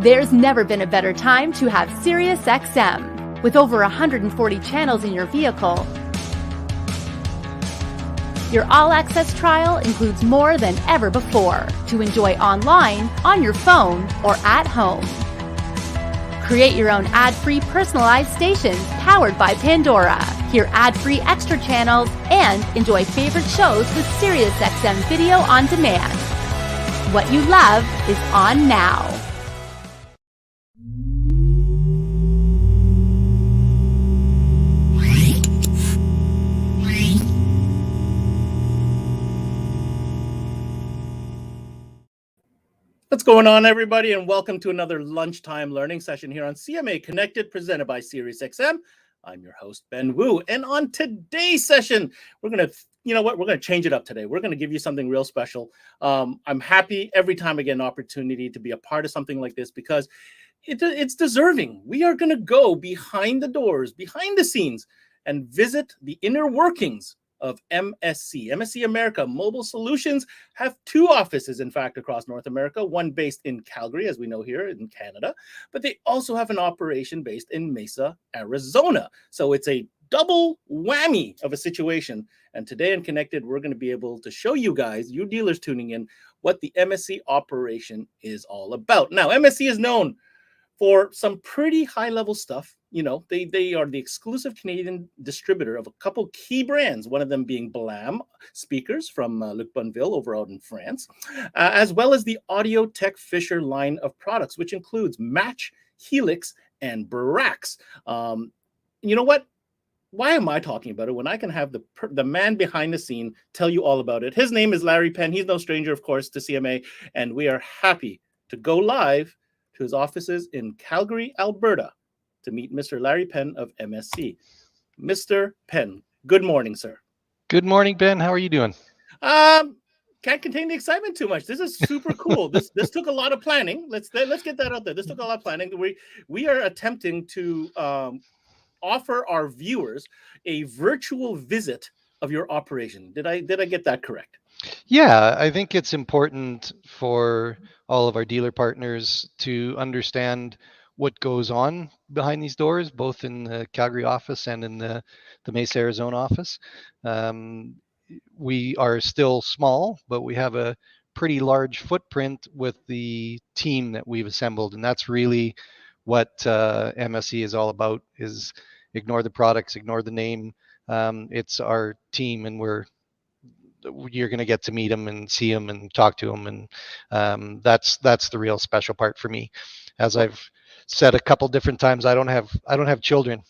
There's never been a better time to have SiriusXM. With over 140 channels in your vehicle, your all-access trial includes more than ever before to enjoy online, on your phone, or at home. Create your own ad-free personalized stations powered by Pandora. Hear ad-free extra channels and enjoy favorite shows with SiriusXM Video on Demand. What you love is on now. What's going on, everybody, and welcome to another lunchtime learning session here on CMA Connected, presented by SiriusXM. I'm your host, Ben Wu, and on today's session, we're going to change it up today. We're going to give you something real special. I'm happy every time I get an opportunity to be a part of something like this because it's deserving. We are going to go behind the doors, behind the scenes, and visit the inner workings of MSC. MSC America Mobile Solutions have two offices, in fact, across North America, one based in Calgary, as we know here in Canada, but they also have an operation based in Mesa, Arizona. So it's a double whammy of a situation. And today in Connected, we're going to be able to show you guys, you dealers tuning in, what the MSC operation is all about. Now, MSC is known for some pretty high-level stuff. You know, they are the exclusive Canadian distributor of a couple key brands, one of them being Bmw speakers from Luc Bonneville over out in France, as well as the Audio Tech Fisher line of products, which includes Match, Helix, and Barax. You know what? Why am I talking about it when I can have the man behind the scene tell you all about it? His name is Larry Penn. He's no stranger, of course, to CMA, and we are happy to go live to his offices in Calgary, Alberta, to meet Mr. Larry Penn of MSC. Mr. Penn, good morning, sir. Good morning, Ben. How are you doing? Can't contain the excitement too much. This is super cool. This took a lot of planning. Let's get that out there. This took a lot of planning. We are attempting to offer our viewers a virtual visit of your operation. Did I get that correct? Yeah, I think it's important for all of our dealer partners to understand what goes on behind these doors, both in the Calgary office and in the Mesa, Arizona office. We are still small, but we have a pretty large footprint with the team that we've assembled. And that's really what MSC is all about, is ignore the products, ignore the name. It's our team, and you're going to get to meet them and see them and talk to them, and that's the real special part for me. As I've said a couple different times, I don't have children,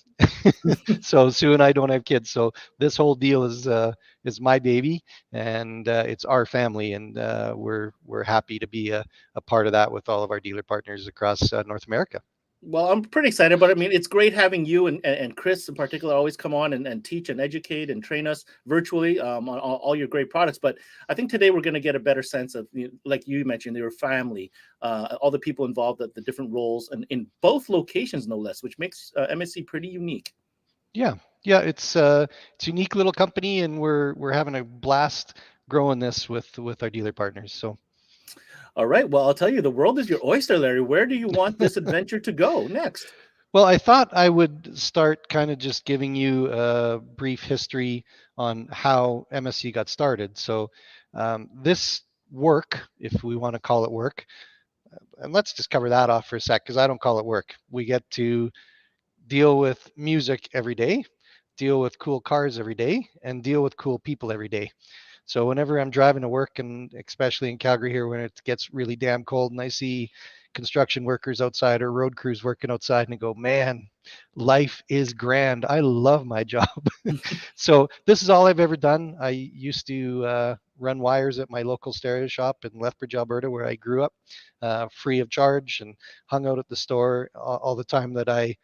so Sue and I don't have kids. So this whole deal is my baby, and it's our family, and we're happy to be a part of that with all of our dealer partners across North America. Well, I'm pretty excited, but I mean, it's great having you and Chris in particular always come on and teach and educate and train us virtually on all your great products. But I think today we're going to get a better sense of, like you mentioned, your family, all the people involved at the different roles, and in both locations, no less, which makes MSC pretty unique. Yeah, it's a unique little company, and we're having a blast growing this with our dealer partners. So. All right. Well, I'll tell you, the world is your oyster, Larry. Where do you want this adventure to go next? Well, I thought I would start kind of just giving you a brief history on how MSC got started. So this work, if we want to call it work, and let's just cover that off for a sec, because I don't call it work. We get to deal with music every day, deal with cool cars every day, and deal with cool people every day. So whenever I'm driving to work, and especially in Calgary here, when it gets really damn cold and I see construction workers outside or road crews working outside, and I go, man, life is grand. I love my job. So this is all I've ever done. I used to run wires at my local stereo shop in Lethbridge, Alberta, where I grew up, free of charge, and hung out at the store all the time that I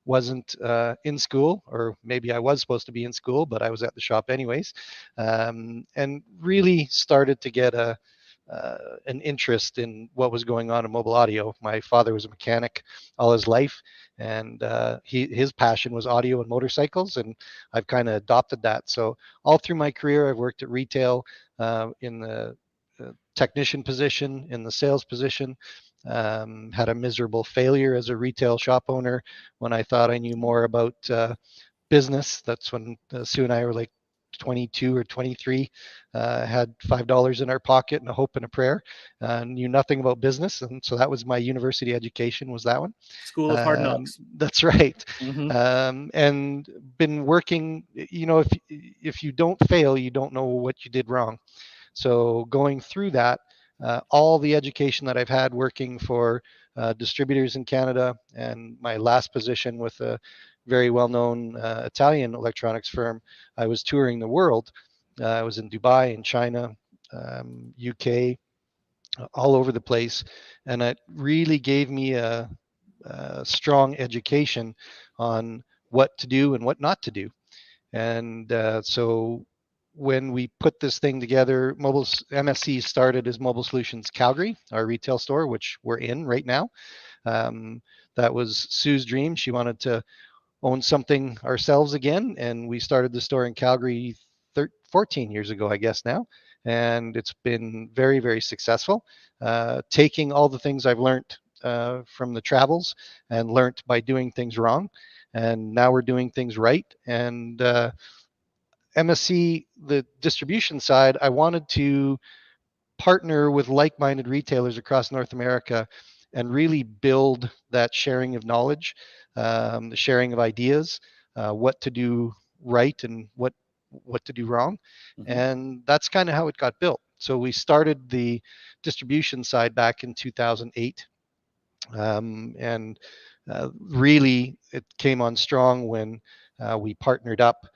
wasn't in school, or maybe I was supposed to be in school, but I was at the shop anyways, and really started to get an interest in what was going on in mobile audio. My father was a mechanic all his life, and his passion was audio and motorcycles, and I've kind of adopted that. So all through my career, I've worked at retail in the technician position, in the sales position. Had a miserable failure as a retail shop owner when I thought I knew more about business. That's when Sue and I were like 22 or 23, had $5 in our pocket and a hope and a prayer, knew nothing about business. And so that was my university education, was that one. School of Hard Knocks. That's right. Mm-hmm. And been working, if you don't fail, you don't know what you did wrong. So going through that, all the education that I've had working for distributors in Canada, and my last position with a very well-known Italian electronics firm, I was touring the world. I was in Dubai, in China, UK, all over the place, and it really gave me a strong education on what to do and what not to do. And so when we put this thing together, MSC started as Mobile Solutions Calgary, our retail store, which we're in right now. That was Sue's dream. She wanted to own something ourselves again, and we started the store in Calgary 14 years ago, I guess now, and it's been very, very successful. Taking all the things I've learned from the travels and learned by doing things wrong, and now we're doing things right. And MSC, the distribution side, I wanted to partner with like-minded retailers across North America and really build that sharing of knowledge, the sharing of ideas, what to do right and what to do wrong. Mm-hmm. And that's kind of how it got built. So we started the distribution side back in 2008. And really it came on strong when we partnered up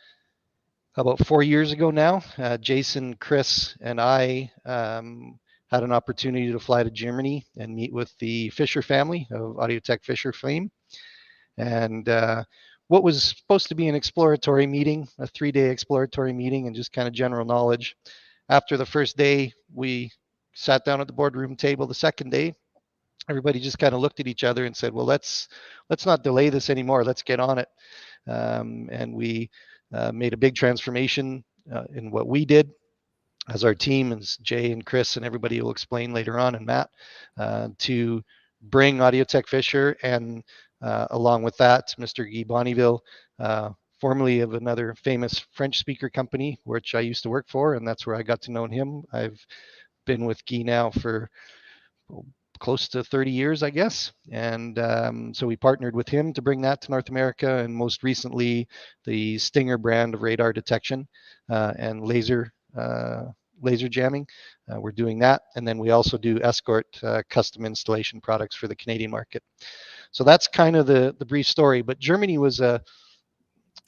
about 4 years ago now. Jason, Chris, and I had an opportunity to fly to Germany and meet with the Fisher family of Audiotech Fisher fame. And what was supposed to be an exploratory meeting, a 3-day exploratory meeting and just kind of general knowledge. After the first day, we sat down at the boardroom table. The second day, everybody just kind of looked at each other and said, well, let's not delay this anymore. Let's get on it. And we made a big transformation in what we did as our team, as Jay and Chris and everybody will explain later on, and Matt, to bring Audiotech Fisher, and along with that, Mr. Guy Bonneville, formerly of another famous French speaker company, which I used to work for, and that's where I got to know him. I've been with Guy now for close to 30 years, I guess. And so we partnered with him to bring that to North America, and most recently the Stinger brand of radar detection and laser jamming. We're doing that. And then we also do Escort custom installation products for the Canadian market. So that's kind of the brief story, but Germany was a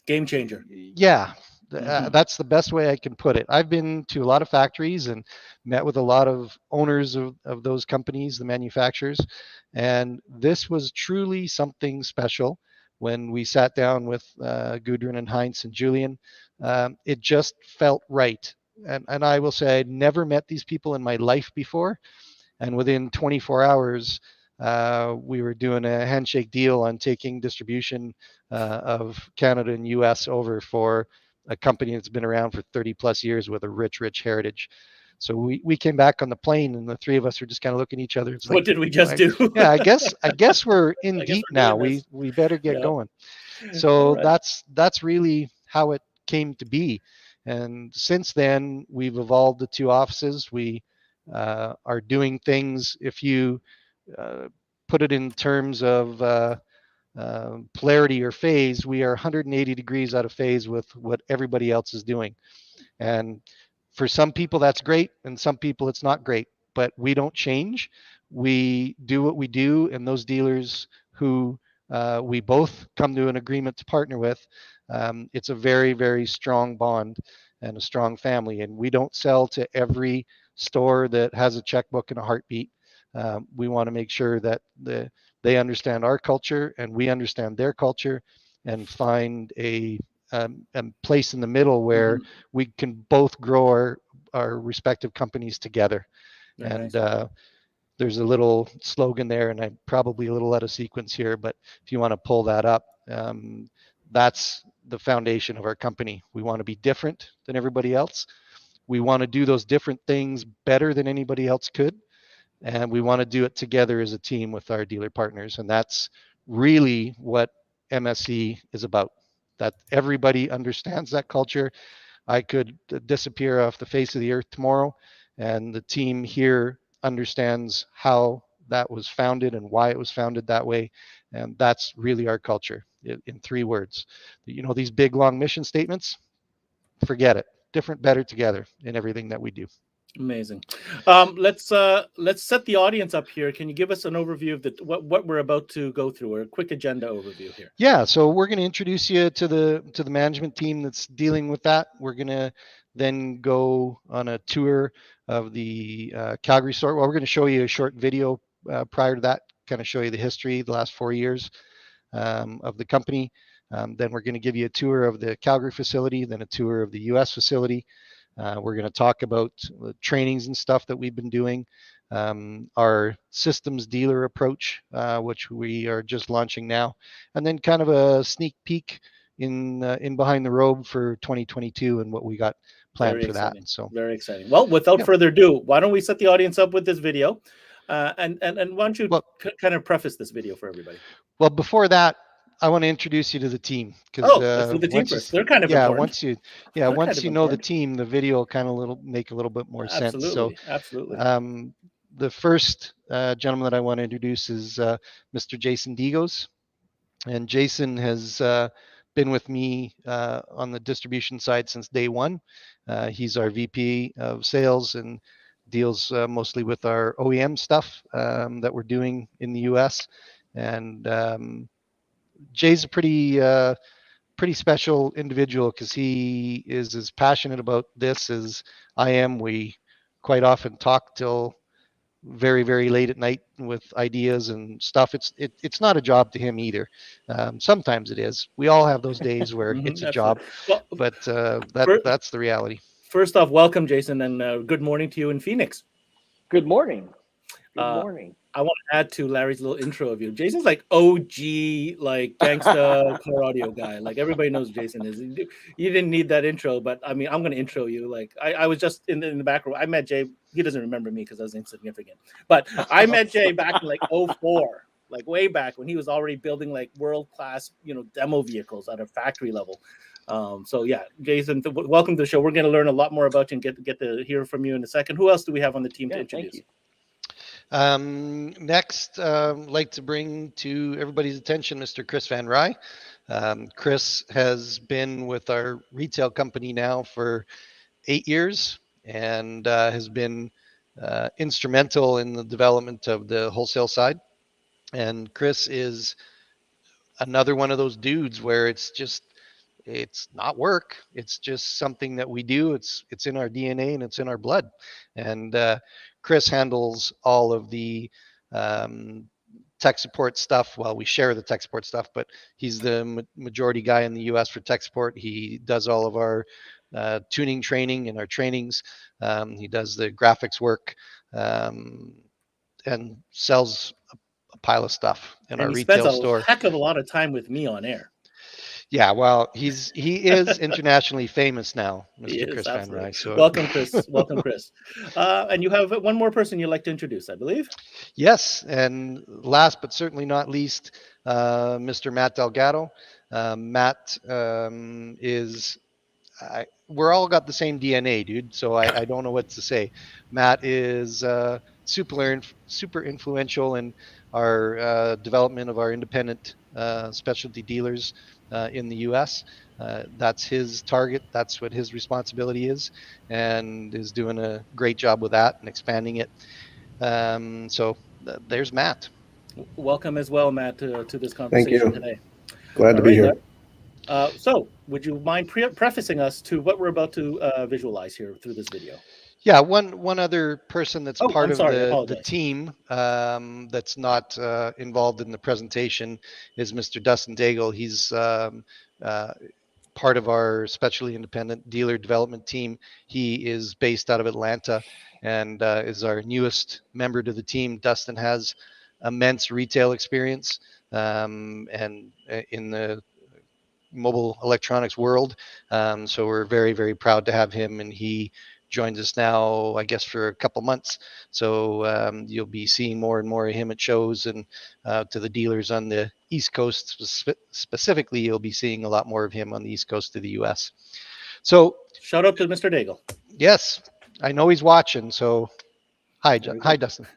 game changer. Yeah. That's the best way I can put it. I've been to a lot of factories and met with a lot of owners of those companies, the manufacturers, and this was truly something special. When we sat down with Gudrun and Heinz and Julian, it just felt right. And I will say I'd never met these people in my life before, and within 24 hours, we were doing a handshake deal on taking distribution of Canada and US over for a company that's been around for 30 plus years with a rich heritage. So we came back on the plane, and the three of us were just kind of looking at each other. It's like, what did we just do? Yeah, I guess we're in deep now. We better get going. So right. That's really how it came to be. And since then, we've evolved to 2 offices. We are doing things, if you put it in terms of polarity or phase, we are 180 degrees out of phase with what everybody else is doing. And for some people that's great, and some people it's not great, but we don't change. We do what we do, and those dealers who we both come to an agreement to partner with, it's a very, very strong bond and a strong family. And we don't sell to every store that has a checkbook and a heartbeat. We want to make sure that they understand our culture and we understand their culture, and find a place in the middle where we can both grow our respective companies together. Very and nice. There's a little slogan there, and I'm probably a little out of sequence here, but if you want to pull that up, that's the foundation of our company. We want to be different than everybody else. we want to do those different things better than anybody else could. And we want to do it together as a team with our dealer partners. And that's really what MSC is about. That everybody understands that culture. I could disappear off the face of the earth tomorrow, and the team here understands how that was founded and why it was founded that way. And that's really our culture in 3 words. These big, long mission statements, forget it. Different, better, together in everything that we do. Amazing. Let's set the audience up here. Can you give us an overview of what we're about to go through, or a quick agenda overview here? Yeah, so we're going to introduce you to the management team that's dealing with that. We're going to then go on a tour of the Calgary store. Well, we're going to show you a short video prior to that, kind of show you the history, the last 4 years of the company. Then we're going to give you a tour of the Calgary facility, then a tour of the US facility. We're going to talk about the trainings and stuff that we've been doing, our systems dealer approach, which we are just launching now, and then kind of a sneak peek in behind the robe for 2022 and what we got planned Very for exciting. that. So very exciting. Well, without further ado, why don't we set the audience up with this video, and why don't you kind of preface this video for everybody? Well, before that, I want to introduce you to the team, because let's do the team first. They're kind of important. Once you know the team, the video will kind of make a little bit more sense. So absolutely. The first gentleman that I want to introduce is Mr. Jason Daigle, and Jason has been with me on the distribution side since day one. He's our VP of sales and deals mostly with our OEM stuff that we're doing in the US. And Jay's a pretty special individual, because he is as passionate about this as I am. We quite often talk till very, very late at night with ideas and stuff. It's not a job to him either. Sometimes it is. We all have those days where it's a job, but that's the reality. First off, welcome, Jason, and good morning to you in Phoenix. Good morning. Good morning. I want to add to Larry's little intro of you. Jason's like OG, like gangsta car audio guy. Like everybody knows Jason is. You didn't need that intro, but I mean, I'm going to intro you. Like I was just in the back row. I met Jay. He doesn't remember me because I was insignificant. But I met Jay back in like 2004, like way back when he was already building like world-class, demo vehicles at a factory level. So yeah, Jason, welcome to the show. We're going to learn a lot more about you and get to hear from you in a second. Who else do we have on the team to introduce? Thank you. Next, like to bring to everybody's attention Mr. Chris Van Rye. Chris has been with our retail company now for 8 years, and has been instrumental in the development of the wholesale side. And Chris is another one of those dudes where it's not work. It's just something that we do. It's in our DNA and it's in our blood. And Chris handles all of the tech support stuff. Well, we share the tech support stuff, but he's the majority guy in the US for tech support. He does all of our tuning training and our trainings. He does the graphics work, and sells a pile of stuff in our retail store. He spends a heck of a lot of time with me on air. Yeah, well, he is internationally famous now, Mr. Chris Van Rye. So welcome, Chris. Welcome, Chris. And you have one more person you'd like to introduce, I believe. Yes, and last but certainly not least, Mr. Matt Delgado. Matt is. We're all got the same DNA, dude. So I don't know what to say. Matt is super influential in our development of our independent specialty dealers in the U.S. That's his target. That's what his responsibility is, and is doing a great job with that and expanding it. So there's Matt. Welcome as well, Matt, to this conversation today. Glad to be here. So would you mind prefacing us to what we're about to visualize here through this video? Yeah, one other person that's part of the team that's not involved in the presentation is Mr. Dustin Daigle. He's part of our specialty independent dealer development team. He is based out of Atlanta and is our newest member to the team. Dustin has immense retail experience and in the mobile electronics world. So we're very, very proud to have him, and he joins us now, I guess, for a couple months. So you'll be seeing more and more of him at shows, and to the dealers on the East Coast specifically, you'll be seeing a lot more of him on the East Coast of the U.S. So shout out to Mr. Daigle. Yes, I know he's watching. So hi, Dustin.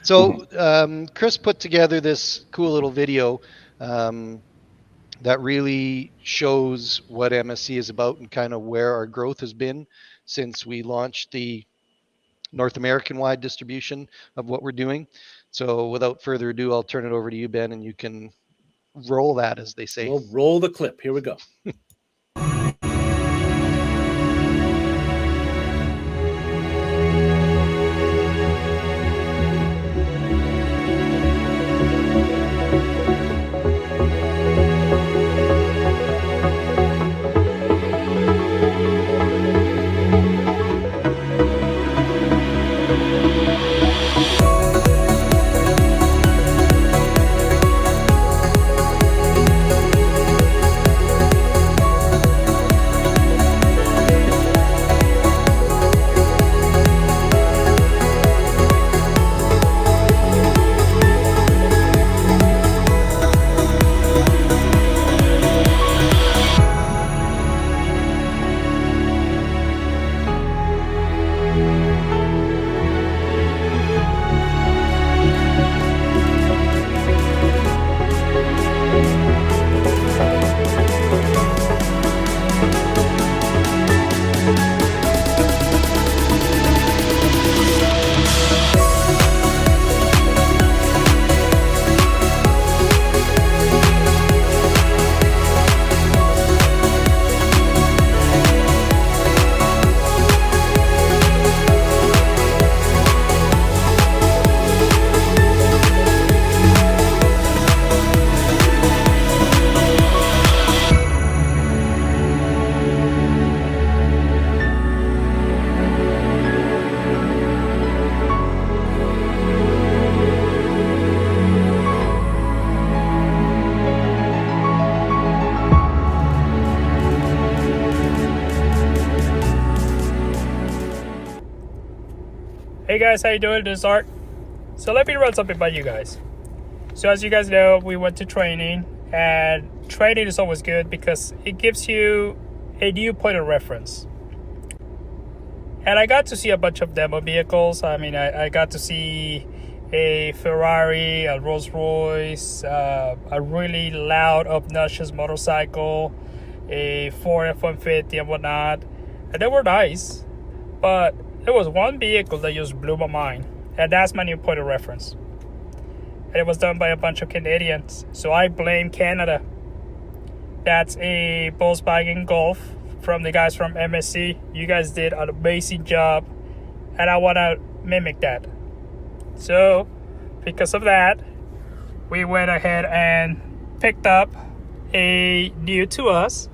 So Chris put together this cool little video that really shows what MSC is about and kind of where our growth has been since we launched the North American wide distribution of what we're doing. So without further ado, I'll turn it over to you, Ben, and you can roll that, as they say. We'll roll the clip. Here we go. Hey guys, how you doing? This is Art. So let me run something by you guys. So as you guys know, we went to training, and training is always good because it gives you a new point of reference. And I got to see a bunch of demo vehicles. I mean, I got to see a Ferrari, a Rolls Royce, a really loud, obnoxious motorcycle, a Ford F-150 and whatnot. And they were nice, but there was one vehicle that just blew my mind, and that's my new point of reference. And it was done by a bunch of Canadians, so I blame Canada. That's a Volkswagen Golf from the guys from MSC. You guys did an amazing job, and I want to mimic that. So, because of that, we went ahead and picked up a new to us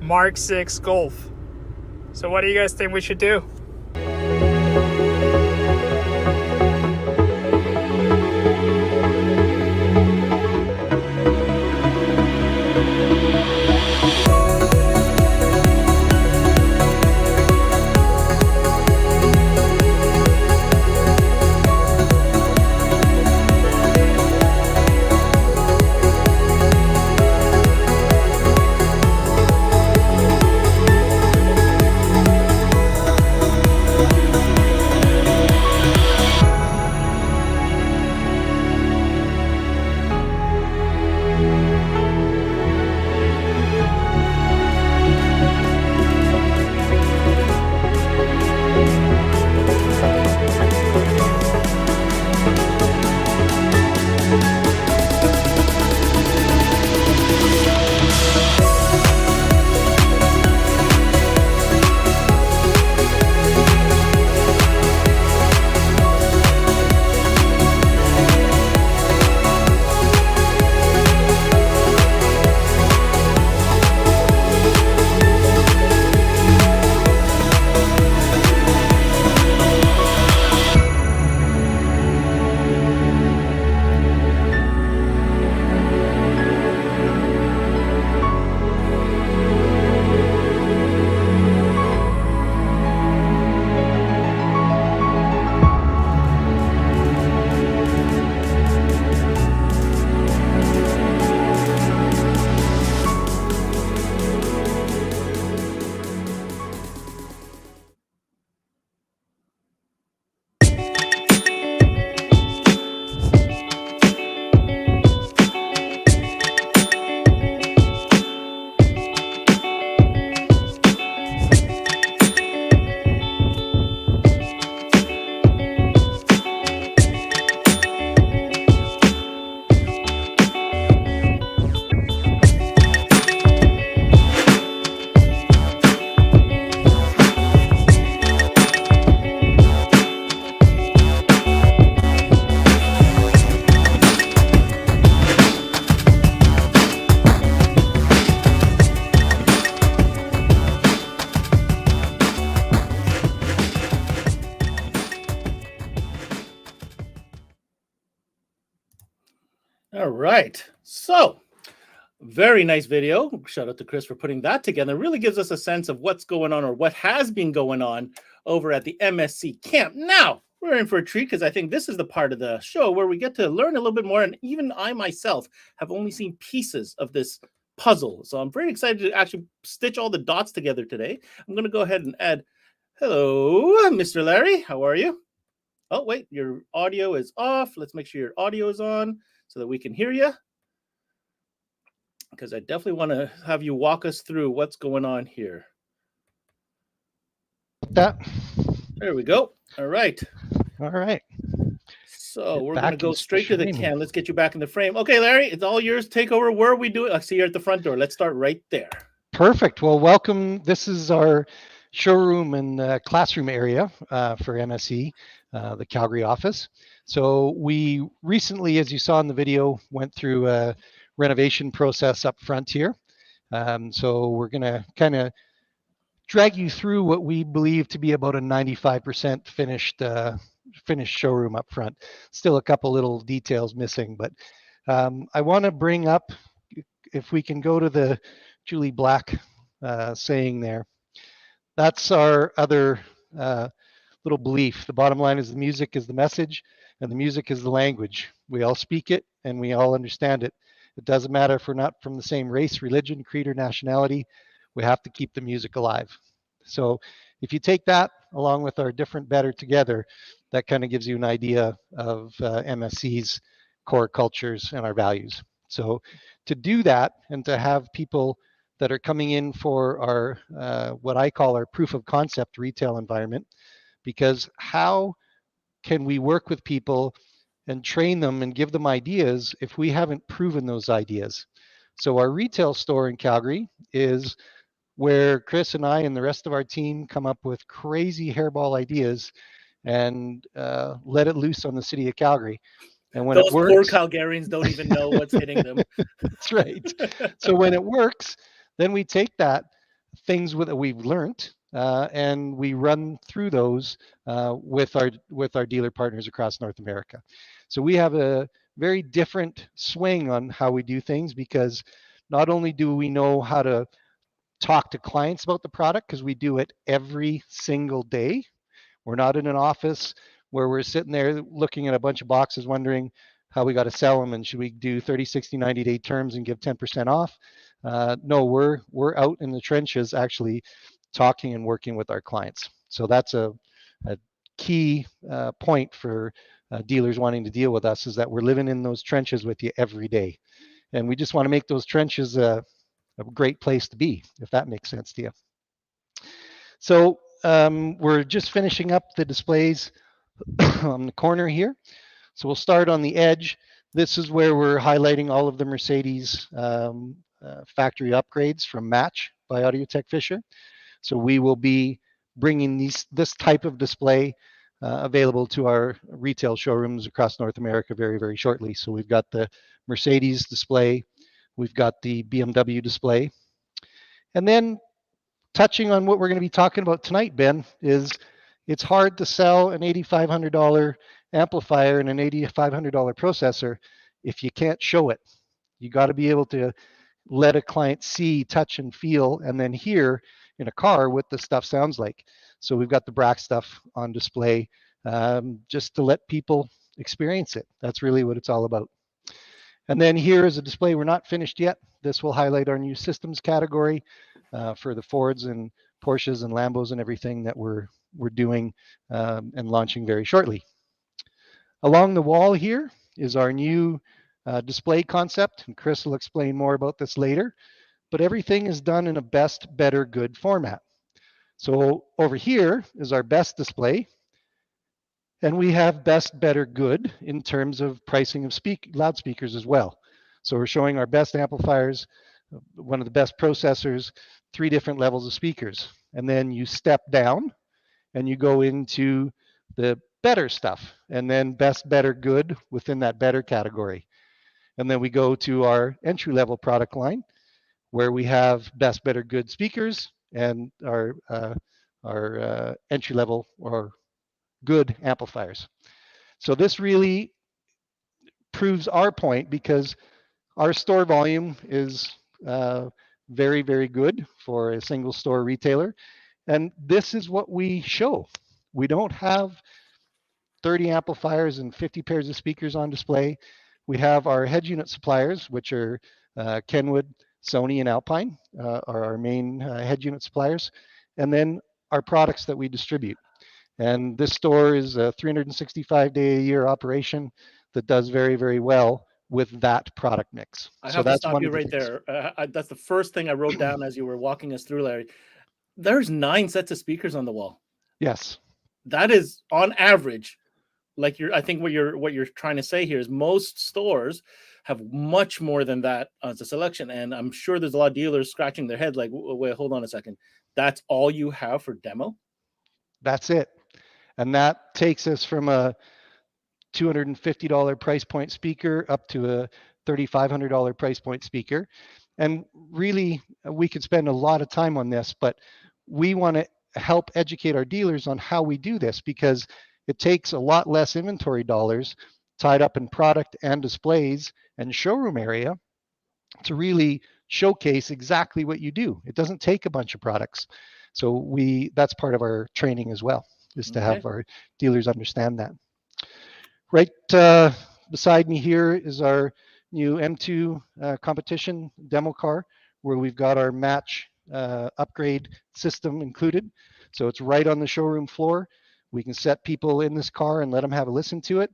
Mark 6 Golf. So what do you guys think we should do? All right. So, very nice video. Shout out to Chris for putting that together. It really gives us a sense of what's going on or what has been going on over at the MSC camp. Now, we're in for a treat because I think this is the part of the show where we get to learn a little bit more. And even I myself have only seen pieces of this puzzle. So I'm very excited to actually stitch all the dots together today. I'm going to go ahead and add, hello, Mr. Larry. How are you? Oh, wait, your audio is off. Let's make sure your audio is on so that we can hear you, because I definitely want to have you walk us through what's going on here. That. There we go. All right. All right. So we're Back going to go into straight to the frame. cam. Let's get you back in the frame. Okay, Larry, it's all yours. Take over. Where are we doing? I see you at the front door. Let's start right there. Perfect. Well, welcome. This is our showroom and classroom area for MSC, the Calgary office. So we recently, as you saw in the video, went through a renovation process up front here. So we're going to kind of drag you through what we believe to be about a 95% finished showroom up front. Still a couple little details missing, but I want to bring up, if we can go to the Julie Black saying there. That's our other little belief. The bottom line is the music is the message and the music is the language. We all speak it and we all understand it. It doesn't matter if we're not from the same race, religion, creed, or nationality. We have to keep the music alive. So if you take that along with our different better together, that kind of gives you an idea of MSC's core cultures and our values. So to do that and to have people that are coming in for our what I call our proof of concept retail environment, because how can we work with people and train them and give them ideas if we haven't proven those ideas? So our retail store in Calgary is where Chris and I and the rest of our team come up with crazy hairball ideas and let it loose on the city of Calgary. And when Those it works, poor Calgarians don't even know what's hitting them. That's right. So when it works, then we take that things that we've learned and we run through those with our dealer partners across North America. So we have a very different swing on how we do things, because not only do we know how to talk to clients about the product, because we do it every single day. We're not in an office where we're sitting there looking at a bunch of boxes wondering how we got to sell them and should we do 30, 60, 90-day terms and give 10% off. No, we're out in the trenches actually talking and working with our clients. So that's a key point for dealers wanting to deal with us, is that we're living in those trenches with you every day. And we just want to make those trenches a great place to be, if that makes sense to you. So we're just finishing up the displays on the corner here. So we'll start on the edge. This is where we're highlighting all of the Mercedes factory upgrades from Match by Audio-Tech Fisher. So we will be bringing this type of display available to our retail showrooms across North America very, very shortly. So we've got the Mercedes display, we've got the BMW display. And then touching on what we're going to be talking about tonight, Ben, is it's hard to sell an $8,500 amplifier and an $8,500 processor if you can't show it. You got to be able to let a client see, touch, and feel, and then hear in a car what the stuff sounds like. So we've got the Brack stuff on display just to let people experience it. That's really what it's all about. And then here is a display. We're not finished yet. This will highlight our new systems category for the Fords and Porsches and Lambos and everything that we're doing and launching very shortly. Along the wall here is our new display concept, and Chris will explain more about this later, but everything is done in a best, better, good format. So over here is our best display, and we have best, better, good in terms of pricing of loudspeakers as well. So we're showing our best amplifiers, one of the best processors, 3 different levels of speakers. And then you step down and you go into the better stuff, and then best, better, good within that better category. And then we go to our entry-level product line, where we have best, better, good speakers and our entry-level or good amplifiers. So this really proves our point because our store volume is very, very good for a single store retailer. And this is what we show. We don't have 30 amplifiers and 50 pairs of speakers on display. We have our head unit suppliers, which are Kenwood, Sony, and Alpine are our main head unit suppliers. And then our products that we distribute. And this store is a 365-day-a-year operation that does very, very well with that product mix. I So have to that's stop one you of the right things. there. That's the first thing I wrote down as you were walking us through, Larry. There's 9 sets of speakers on the wall. Yes. That is on average. Like I think what you're trying to say here is most stores have much more than that as a selection, and I'm sure there's a lot of dealers scratching their heads like, wait, hold on a second, that's all you have for demo? That's it. And that takes us from a $250 price point speaker up to a $3,500 price point speaker. And really, we could spend a lot of time on this, but we want to help educate our dealers on how we do this because it takes a lot less inventory dollars tied up in product and displays and showroom area to really showcase exactly what you do. It doesn't take a bunch of products. So that's part of our training as well, is to have our dealers understand that. Right beside me here is our new M2 competition demo car, where we've got our match upgrade system included. So it's right on the showroom floor. We can set people in this car and let them have a listen to it.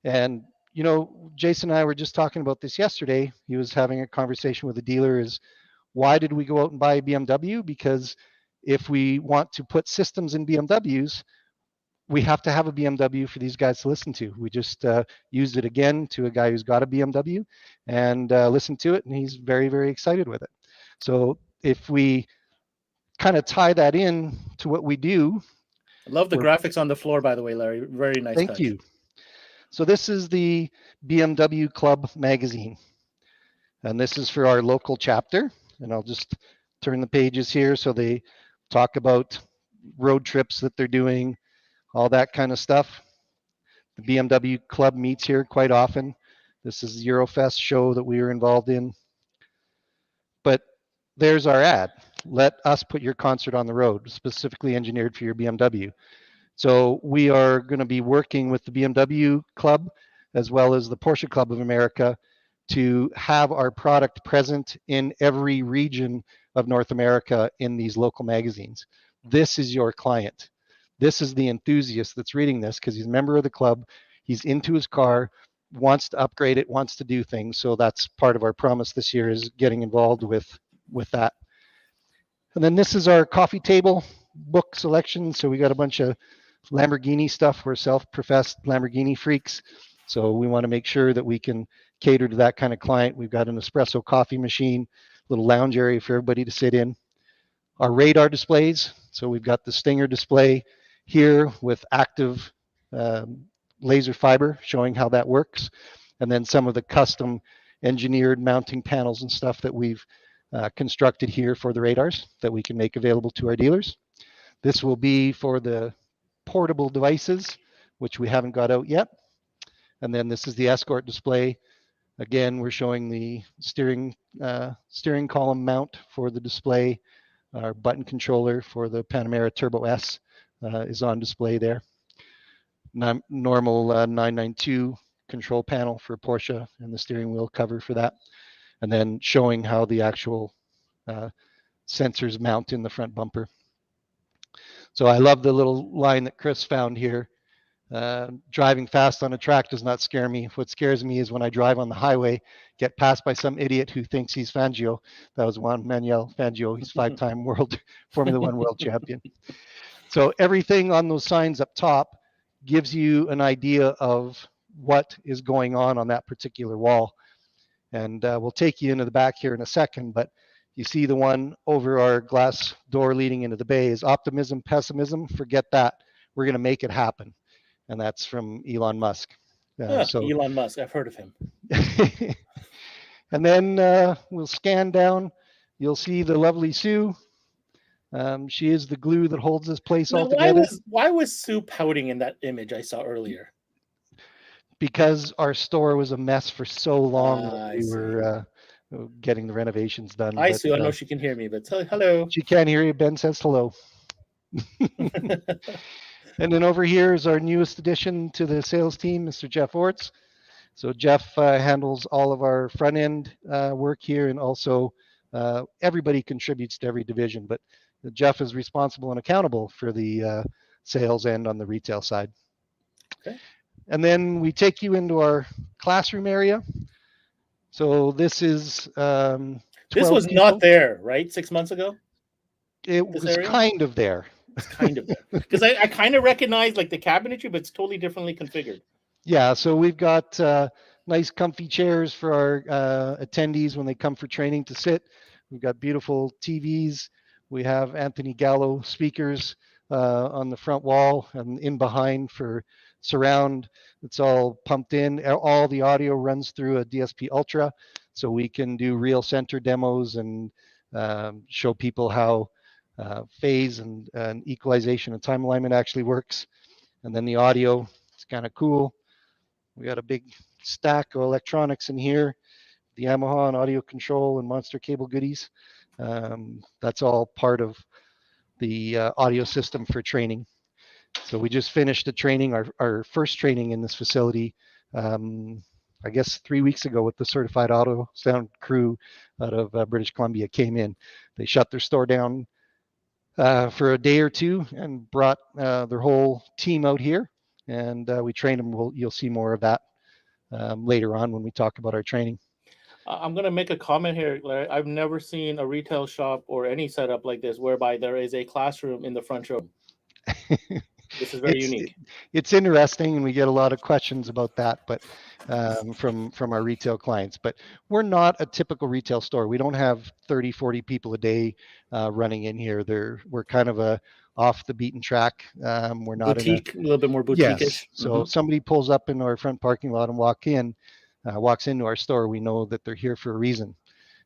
And, you know, Jason and I were just talking about this yesterday. He was having a conversation with a dealer is, why did we go out and buy a BMW? Because if we want to put systems in BMWs, we have to have a BMW for these guys to listen to. We just used it again to a guy who's got a BMW and listened to it, and he's very, very excited with it. So if we kind of tie that in to what we do. I love the graphics on the floor, by the way, Larry. Very nice. Thank you. So this is the Bmw Club Magazine, and this is for our local chapter. And I'll just turn the pages here so they talk about road trips that they're doing, all that kind of stuff. The BMW Club meets here quite often. This is the Eurofest show that we were involved in. But there's our ad. Let us put your concert on the road, specifically engineered for your BMW. So we are going to be working with the BMW Club as well as the Porsche Club of America to have our product present in every region of North America in these local magazines. This is your client. This is the enthusiast that's reading this because he's a member of the club. He's into his car, wants to upgrade it, wants to do things. So that's part of our promise this year, is getting involved with that. And then this is our coffee table book selection. So we got a bunch of Lamborghini stuff. We're self-professed Lamborghini freaks. So we want to make sure that we can cater to that kind of client. We've got an espresso coffee machine, little lounge area for everybody to sit in. Our radar displays. So we've got the Stinger display here with active laser fiber showing how that works. And then some of the custom engineered mounting panels and stuff that we've constructed here for the radars that we can make available to our dealers. This will be for the portable devices, which we haven't got out yet. And then this is the Escort display. Again, we're showing the steering column mount for the display. Our button controller for the Panamera Turbo S is on display there. Normal 992 control panel for Porsche and the steering wheel cover for that. And then showing how the actual sensors mount in the front bumper. So I love the little line that Chris found here. Driving fast on a track does not scare me. What scares me is when I drive on the highway, get passed by some idiot who thinks he's Fangio. That was Juan Manuel Fangio. He's 5-time Formula One world champion. So everything on those signs up top gives you an idea of what is going on that particular wall. And we'll take you into the back here in a second, but you see the one over our glass door leading into the bay is optimism, pessimism. Forget that. We're going to make it happen. And that's from Elon Musk. Elon Musk, I've heard of him. And then we'll scan down. You'll see the lovely Sue. She is the glue that holds this place all together. Why was Sue pouting in that image I saw earlier? because our store was a mess for so long when I we see. were getting the renovations done. Hi, but, Sue. I know she can hear me, but hello. she can't hear you. Ben says hello. And then over here is our newest addition to the sales team, Mr. Jeff Orts. So Jeff handles all of our front end work here, and also everybody contributes to every division, but Jeff is responsible and accountable for the sales end on the retail side. Okay. And then we take you into our classroom area. So this is 12 this was people. not there, right? 6 months ago? It this was area? kind of there. It's kind of there. Because I kind of recognize like the cabinetry, but it's totally differently configured. Yeah, so we've got nice comfy chairs for our attendees when they come for training to sit. We've got beautiful TVs. We have Anthony Gallo speakers on the front wall and in behind for surround. It's all pumped in. All the audio runs through a DSP Ultra, so we can do real center demos and show people how phase and equalization and time alignment actually works. And then the audio, it's kind of cool. We got a big stack of electronics in here, the Yamaha and audio control and monster cable goodies. That's all part of the audio system for training. So we just finished a training, our first training in this facility, I guess 3 weeks ago, with the certified audio sound crew out of British Columbia came in. They shut their store down for a day or two and brought their whole team out here, and we trained them. You'll see more of that later on when we talk about our training. I'm going to make a comment here, Larry. I've never seen a retail shop or any setup like this whereby there is a classroom in the front room. This is very unique. It's interesting, and we get a lot of questions about that, but from our retail clients. But we're not a typical retail store. We don't have 30, 40 people a day running in here. We're kind of a off the beaten track. We're not boutique, a little bit more boutique-ish. Yes. So if somebody pulls up in our front parking lot and walks into our store, we know that they're here for a reason.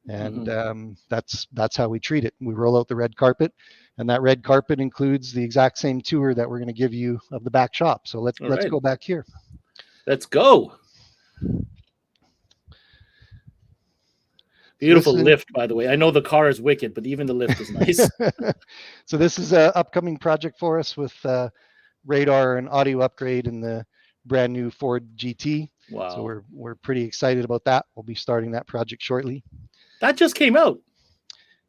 And that's how we treat it. We roll out the red carpet, and that red carpet includes the exact same tour that we're going to give you of the back shop. So let's go back here. Let's go. Beautiful lift, by the way. I know the car is wicked, but even the lift is nice. So this is an upcoming project for us with radar and audio upgrade in the brand new Ford GT. Wow. So we're pretty excited about that. We'll be starting that project shortly. That just came out.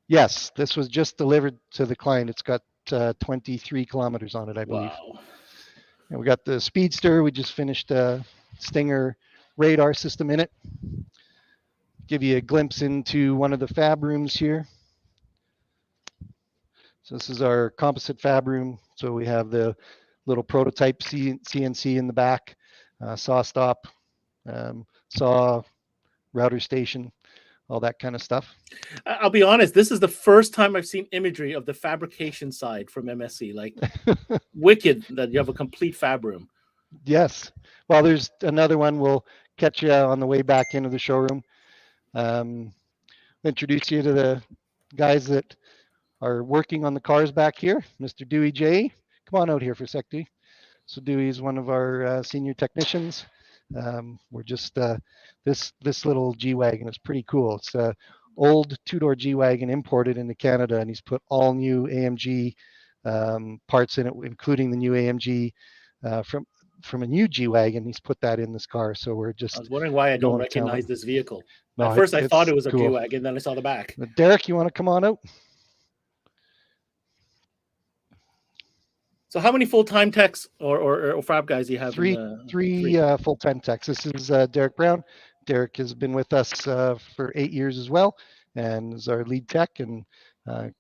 Yes, this was just delivered to the client. It's got 23 kilometers on it, I believe. Wow. And we got the Speedster. We just finished a Stinger radar system in it. Give you a glimpse into one of the fab rooms here. So this is our Composite Fab Room. So we have the little prototype CNC in the back, saw stop, saw, router station, all that kind of stuff. I'll be honest, this is the first time I've seen imagery of the fabrication side from MSC. Like, wicked that you have a complete fab room. Yes. Well, there's another one. We'll catch you on the way back into the showroom. Introduce you to the guys that are working on the cars back here. Mr. Dewey J. Come on out here for a sec, Dewey. So Dewey is one of our senior technicians. We're just this little G-Wagon is pretty cool. It's a old two-door G-Wagon imported into Canada, and he's put all new AMG parts in it, including the new AMG from a new G-Wagon. He's put that in this car. So we're just. I was wondering why I don't recognize this vehicle. No, at first I thought it was a cool G-Wagon, then I saw the back. Derek, you want to come on out? So how many full-time techs or fab guys do you have? Three full-time techs. This is Derek Brown. Derek has been with us for 8 years as well, and is our lead tech, and kind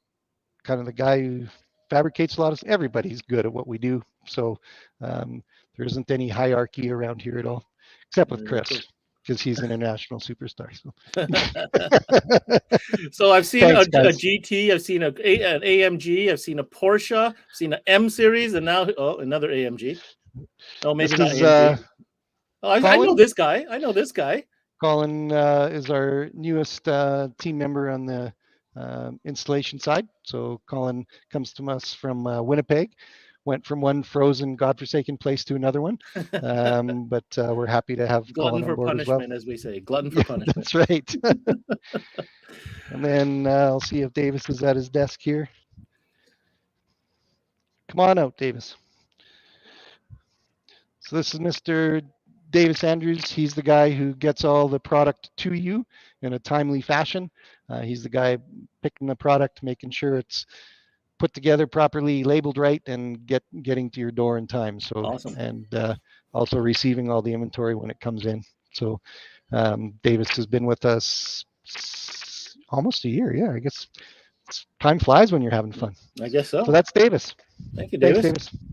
of the guy who fabricates a lot of. Everybody's good at what we do, so there isn't any hierarchy around here at all, except with Chris, because he's an international superstar. So, so I've seen a GT, I've seen an AMG, I've seen a Porsche, I've seen an M series, and now another AMG. Oh, maybe not AMG. I know this guy. I know this guy. Colin is our newest team member on the installation side. So Colin comes to us from Winnipeg. went from one frozen, godforsaken place to another one. But we're happy to have Glutton Colin for on board as well. punishment, as we say. Glutton for Yeah, punishment. that's right. And then I'll see if Davis is at his desk here. Come on out, Davis. So this is Mr. Davis Andrews. He's the guy who gets all the product to you in a timely fashion. He's the guy picking the product, making sure it's put together properly, labeled right, and getting to your door in time. So Awesome. And also receiving all the inventory when it comes in. So Davis has been with us almost a year. Yeah, I guess time flies when you're having fun. I guess so. So that's Davis. Thank you, Davis. Thanks, Davis.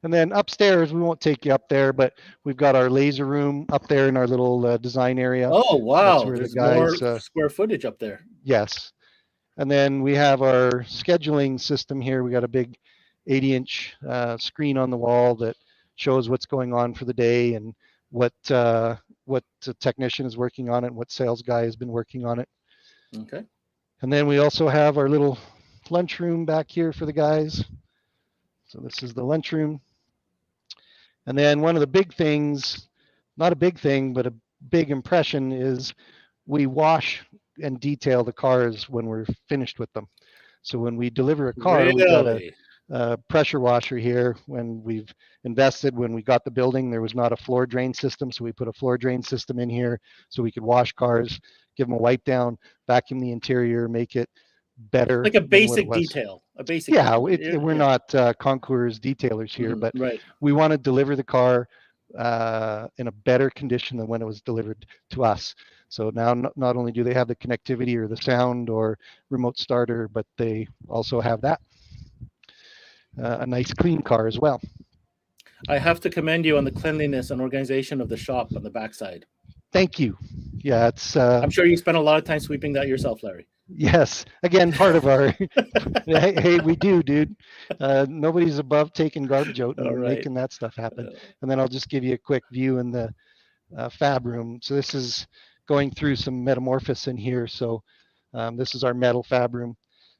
And then upstairs, we won't take you up there, but we've got our laser room up there in our little design area. Oh, wow. That's where There's the guys, more square footage up there. Yes. And then we have our scheduling system here. We got a big 80-inch screen on the wall that shows what's going on for the day and what the technician is working on it and what sales guy has been working on it. Okay. And then we also have our little lunchroom back here for the guys. So this is the lunchroom. And then one of the big things, not a big thing, but a big impression is we wash and detail the cars when we're finished with them. So when we deliver a car, Really? we got a pressure washer here. When we've invested, when we got the building, there was not a floor drain system. So we put a floor drain system in here so we could wash cars, give them a wipe down, vacuum the interior, make it better. Like a basic detail. A basic Yeah, detail. we're not Concours detailers here, but right. we want to deliver the car in a better condition than when it was delivered to us. So now not only do they have the connectivity or the sound or remote starter, but they also have that. A nice clean car as well. I have to commend you on the cleanliness and organization of the shop on the backside. Thank you. Yeah, it's. I'm sure you spent a lot of time sweeping that yourself, Larry. Yes. Again, part of our. hey, we do, dude. Nobody's above taking garbage out and making that stuff happen. And then I'll just give you a quick view in the fab room. So this is going through some metamorphosis in here. So this is our metal fab room.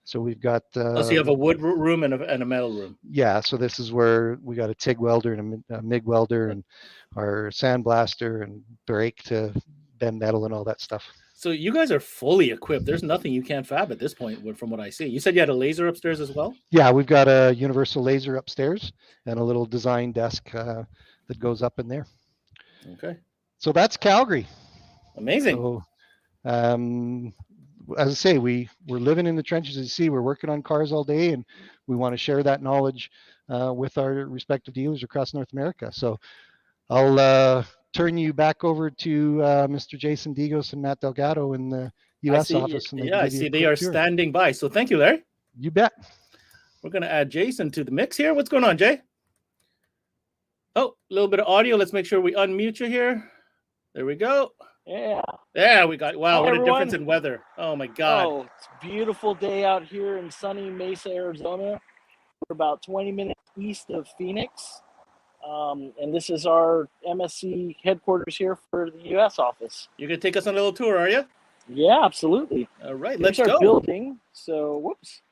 So we've got. So you have a wood room and a metal room. Yeah. So this is where we got a TIG welder and a MIG welder and our sandblaster and brake to bend metal and all that stuff. So you guys are fully equipped. There's nothing you can't fab at this point, from what I see. You said you had a laser upstairs as well? Yeah, we've got a universal laser upstairs and a little design desk that goes up in there. Okay. So that's Calgary. Amazing. So, as I say, we're living in the trenches. As you see, we're working on cars all day, and we want to share that knowledge with our respective dealers across North America. So I'll turn you back over to Mr. Jason Digos and Matt Delgado in the U.S. office. And I see they are standing by. So thank you, Larry. You bet. We're going to add Jason to the mix here. What's going on, Jay? Oh, a little bit of audio. Let's make sure we unmute you here. There we go. Yeah. Yeah, we got. Wow, Hi, what everyone. a difference in weather. Oh my God. Oh, it's a beautiful day out here in sunny Mesa, Arizona. We're about 20 minutes east of Phoenix. And this is our MSC headquarters here for the U.S. office. You're going to take us on a little tour, are you? Yeah, absolutely. All right, Here's let's our go. building. So, whoops.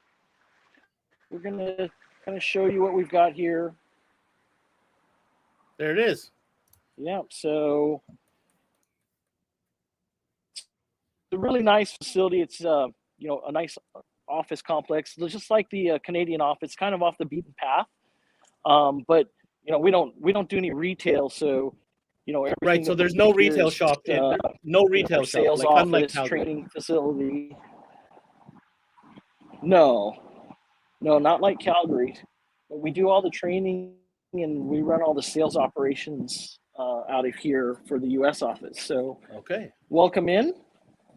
We're going to kind of show you what we've got here. There it is. Yeah, so it's a really nice facility. It's a nice office complex. It's just like the Canadian office, kind of off the beaten path. But we don't do any retail, so right. So there's no retail shop. No retail shop. Sales like, office, training facility. No, not like Calgary. We do all the training and we run all the sales operations out of here for the U.S. office. So okay, welcome in.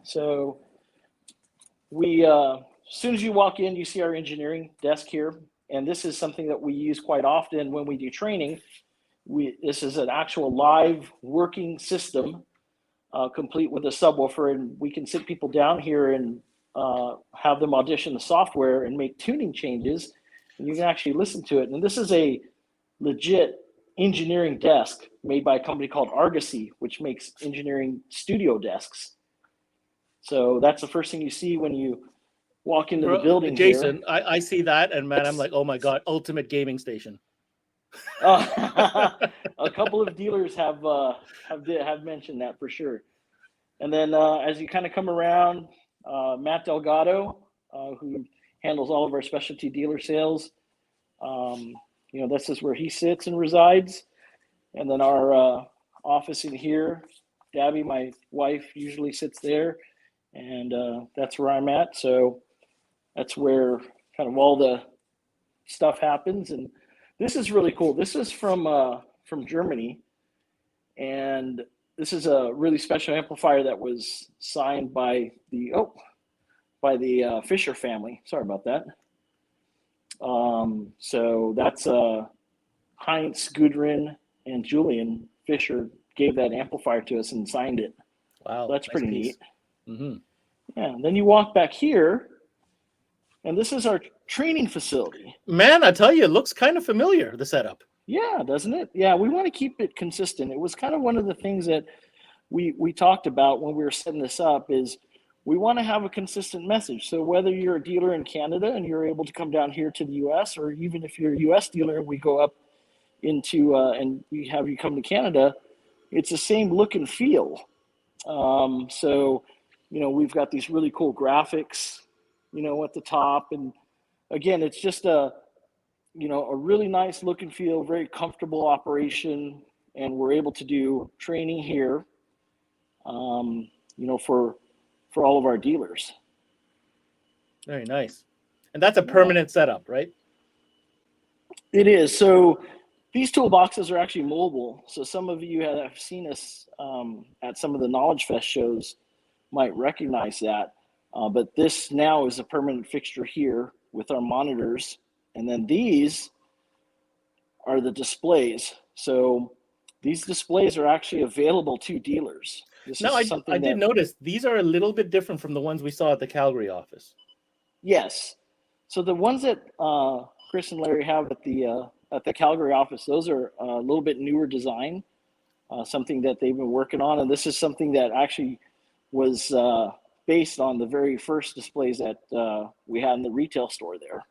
So we as soon as you walk in, you see our engineering desk here. And this is something that we use quite often when we do training. This is an actual live working system, complete with a subwoofer, and we can sit people down here and have them audition the software and make tuning changes, and you can actually listen to it. And this is a legit engineering desk made by a company called Argosy, which makes engineering studio desks. So that's the first thing you see when you walk into the building Jason, I see that, and man, I'm like, oh my God, ultimate gaming station. A couple of dealers have mentioned that for sure. And then as you kind of come around, Matt Delgado, who handles all of our specialty dealer sales, this is where he sits and resides. And then our office in here, Gabby, my wife, usually sits there, and that's where I'm at. So that's where kind of all the stuff happens. And this is really cool. This is from Germany, and this is a really special amplifier that was signed by the Fisher family. Sorry about that. So that's Heinz, Gudrun, and Julian Fisher gave that amplifier to us and signed it. Wow, so that's nice pretty piece. neat. Mm-hmm. Yeah. And then you walk back here, and this is our training facility. Man, I tell you, it looks kind of familiar, the setup. Yeah, doesn't it? Yeah, we want to keep it consistent. It was kind of one of the things that we talked about when we were setting this up is we want to have a consistent message. So whether you're a dealer in Canada and you're able to come down here to the U.S., or even if you're a U.S. dealer and we go up into and we have you come to Canada, it's the same look and feel. So, we've got these really cool graphics, at the top. And again, it's just a really nice look and feel, very comfortable operation. And we're able to do training here, for all of our dealers. Very nice. And that's a permanent setup, right? It is. So these toolboxes are actually mobile. So some of you have seen us at some of the Knowledge Fest shows might recognize that. But this now is a permanent fixture here with our monitors. And then these are the displays. So these displays are actually available to dealers. I did notice these are a little bit different from the ones we saw at the Calgary office. Yes. So the ones that Chris and Larry have at the Calgary office, those are a little bit newer design, something that they've been working on. And this is something that actually was based on the very first displays that we had in the retail store there.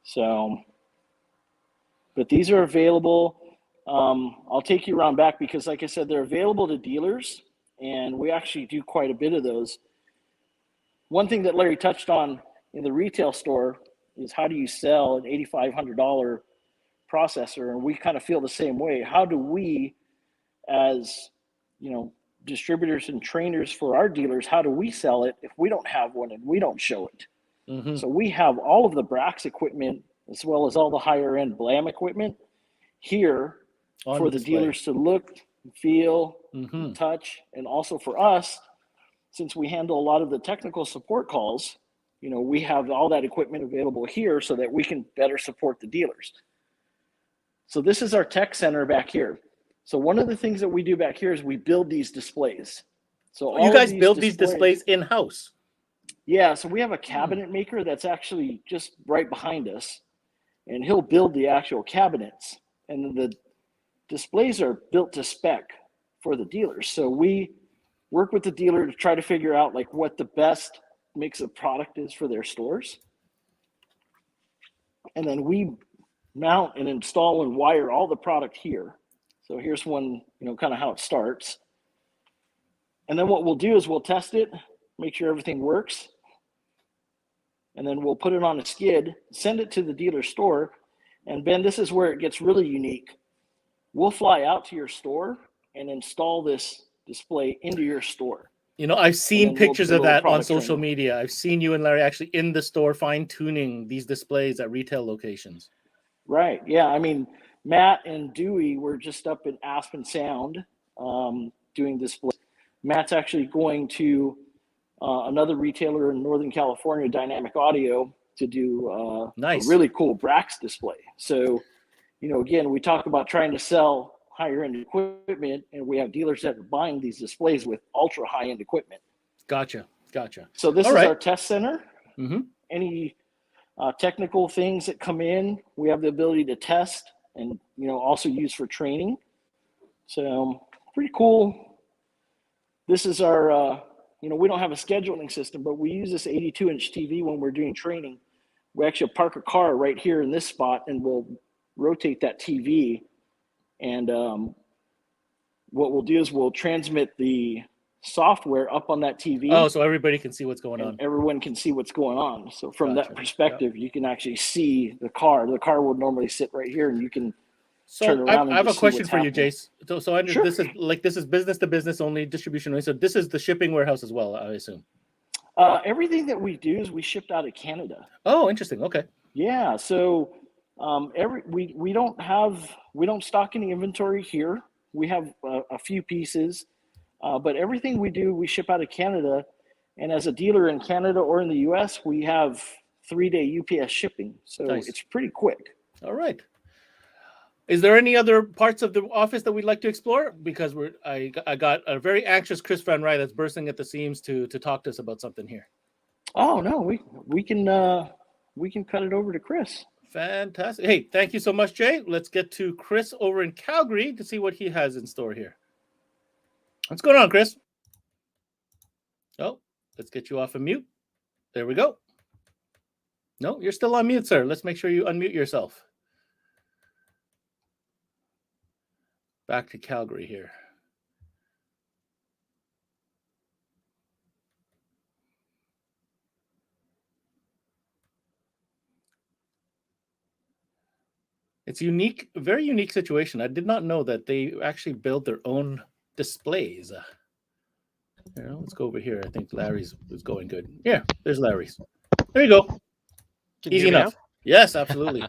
So, but these are available. I'll take you around back because, like I said, they're available to dealers, and we actually do quite a bit of those. One thing that Larry touched on in the retail store is how do you sell an $8,500 processor? And we kind of feel the same way. How do we, as distributors and trainers for our dealers, how do we sell it if we don't have one and we don't show it? Mm-hmm. So we have all of the Brax equipment as well as all the higher end Blam equipment here on for display. The dealers to look, feel, mm-hmm. touch, and also for us, since we handle a lot of the technical support calls, we have all that equipment available here so that we can better support the dealers. So this is our tech center back here. So one of the things that we do back here is we build these displays. So you guys build these displays in-house? Yeah, so we have a cabinet maker that's actually just right behind us, and he'll build the actual cabinets. And the displays are built to spec for the dealers. So we work with the dealer to try to figure out like what the best mix of product is for their stores. And then we mount and install and wire all the product here. So here's one, kind of how it starts. And then what we'll do is we'll test it, make sure everything works. And then we'll put it on a skid, send it to the dealer store. And Ben, this is where it gets really unique. We'll fly out to your store and install this display into your store. I've seen pictures of that on social media. I've seen you and Larry actually in the store fine-tuning these displays at retail locations. Right. Yeah. I mean, Matt and Dewey were just up in Aspen Sound doing displays. Matt's actually going to another retailer in Northern California, Dynamic Audio, to do a really cool Brax display. So, again, we talk about trying to sell higher end equipment, and we have dealers that are buying these displays with ultra high end equipment. Gotcha. So this is our test center. Mm-hmm. Any technical things that come in, we have the ability to test and, also use for training. So pretty cool. This is our we don't have a scheduling system, but we use this 82-inch TV when we're doing training. We actually park a car right here in this spot, and we'll rotate that TV. And what we'll do is we'll transmit the software up on that TV. Oh, so everybody can see what's going on. Everyone can see what's going on. So from Gotcha. that perspective, you can actually see the car. The car will normally sit right here, and you can turn So around. I have a question for you, happening. Jace. So I Sure. this is business to business only, distribution only. So this is the shipping warehouse as well, I assume. Everything that we do is we shipped out of Canada. Oh, interesting. Okay. Yeah. So we don't stock any inventory here. We have a few pieces, but everything we do, we ship out of Canada. And as a dealer in Canada or in the US, we have 3-day UPS shipping. So Nice. It's pretty quick. All right. Is there any other parts of the office that we'd like to explore? Because I got a very anxious Chris Van Rye that's bursting at the seams to talk to us about something here. Oh no, we can cut it over to Chris. Fantastic. Hey, thank you so much, Jay. Let's get to Chris over in Calgary to see what he has in store here. What's going on, Chris? Oh, let's get you off of mute. There we go. No, you're still on mute, sir. Let's make sure you unmute yourself. Back to Calgary here. It's unique, very unique situation. I did not know that they actually build their own displays. Let's go over here. I think Larry's is going good. Yeah, there's Larry's. There you go. Can you Easy hear me enough. now? Yes, absolutely.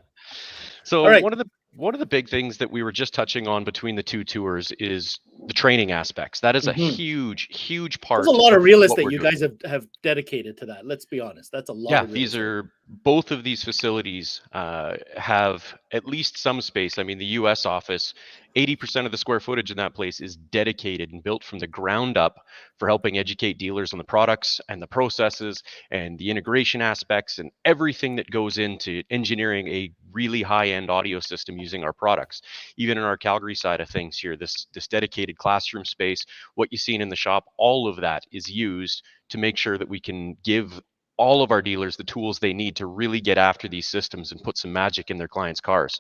So All right. one of the big things that we were just touching on between the two tours is the training aspects. That is a huge part. There's a lot of real what estate we're you doing. guys have dedicated to that. Let's be honest. That's a lot. Yeah, of real these estate. are both of these facilities have at least some space. I mean, the U.S. office, 80% of the square footage in that place is dedicated and built from the ground up for helping educate dealers on the products and the processes and the integration aspects and everything that goes into engineering a really high-end audio system using our products. Even in our Calgary side of things here, this dedicated classroom space, what you've seen in the shop, all of that is used to make sure that we can give all of our dealers the tools they need to really get after these systems and put some magic in their clients' cars.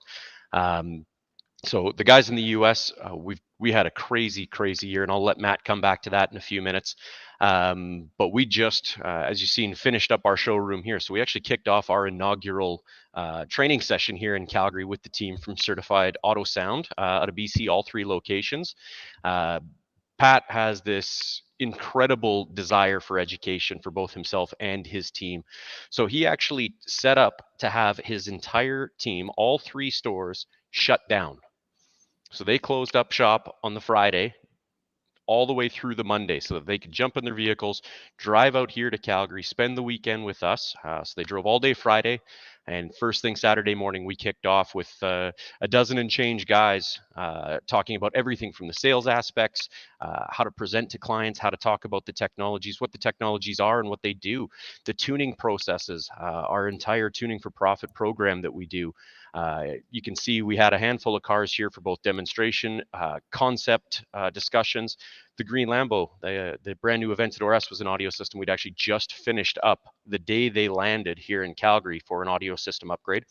So the guys in the U.S., we had a crazy year, and I'll let Matt come back to that in a few minutes. But we just, as you've seen, finished up our showroom here. So we actually kicked off our inaugural training session here in Calgary with the team from Certified Auto Sound out of BC, all 3 locations. Pat has this incredible desire for education for both himself and his team. So he actually set up to have his entire team, all 3 stores, shut down. So they closed up shop on the Friday all the way through the Monday so that they could jump in their vehicles, drive out here to Calgary, spend the weekend with us. So they drove all day Friday, and first thing Saturday morning, we kicked off with a dozen and change guys talking about everything from the sales aspects, how to present to clients, how to talk about the technologies, what the technologies are and what they do, the tuning processes, our entire Tuning for Profit program that we do. You can see we had a handful of cars here for both demonstration, concept discussions. The green Lambo, the brand new Aventador S was an audio system we'd actually just finished up the day they landed here in Calgary for an audio system upgrade.